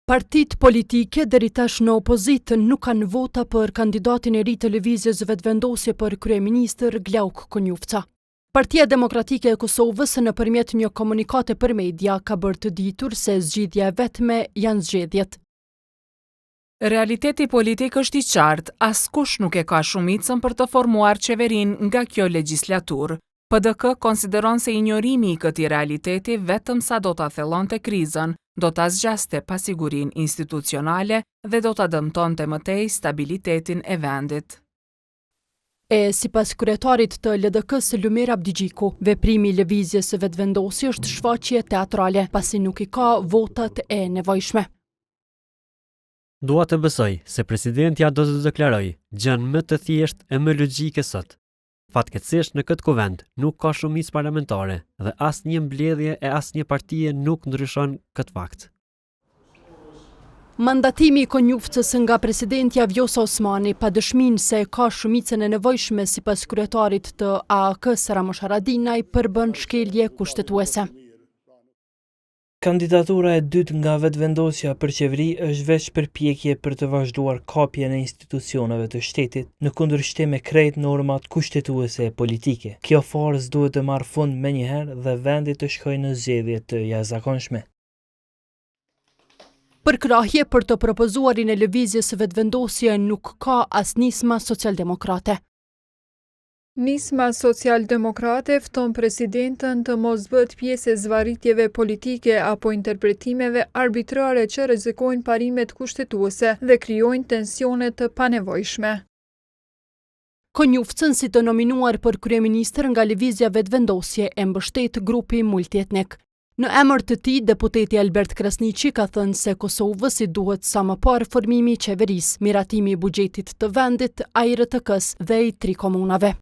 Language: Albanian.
Partitë politike deri tash në opozitë nuk kanë vota për kandidatin e ri të lëvizjes vetëvendosje për kryeministër Glauk Konjufca. Partia Demokratike e Kosovës nëpërmjet një komunikate për media ka bërë të ditur se zgjidhja e vetme janë zgjedhjet. Realiteti politik është i qartë, askush nuk e ka shumicën për të formuar qeverinë nga kjo legjislaturë. PDK konsideron se injorimi i këtij realiteti vetëm sa do ta thellonte krizën, do ta zgjaste pasigurinë institucionale dhe do ta dëmtonte më tej stabilitetin e vendit. Sipas kryetarit të LDK-s Lumir Abdigjiku, veprimi i lëvizjes së vetëvendosjes është shfaqje teatrale, pasi nuk i ka votat e nevojshme. Dua të besoj se presidentja do të deklarojë gjën më të thjeshtë e më logjike sot. Fatkeqësisht në këtë kuvend nuk ka shumicë parlamentare dhe asnjë mbledhje e asnjë partie nuk ndryshon këtë fakt. Mandatimi i Konjufcës nga presidentja Vjosa Osmani pa dëshminë se ka shumicën e nevojshme sipas kryetarit të AAK-s Ramush Haradinaj përbën shkelje kushtetuese. Kandidatura e dytë nga vetëvendosja për qeveri është veç përpjekje për të vazhduar kapjen e institucioneve të shtetit në kundërshtim me krejt normat kushtetuese e politike. Kjo farzë duhet të marrë fund menjëherë dhe vendi të shkojë në zgjedhje të jashtëzakonshme. Përkrahje për të propozuarin e lëvizjes së vetëvendosje nuk ka as nisma socialdemokrate. Nisma socialdemokrate fton presidentën të mos bëhet pjesë e zvarritjeve politike apo interpretimeve arbitrare që rrezikojnë parimet kushtetuese dhe krijojnë tensione të panevojshme. Konjufcën si të nominuar për kryeministër nga lëvizja vetëvendosje e mbështet grupi multietnik. Në emër të tij, deputeti Albert Krasniqi ka thënë se Kosovës i duhet sa më parë formimi i qeverisë, miratimi i buxhetit të vendit, AIRTK-s dhe i 3 komunave.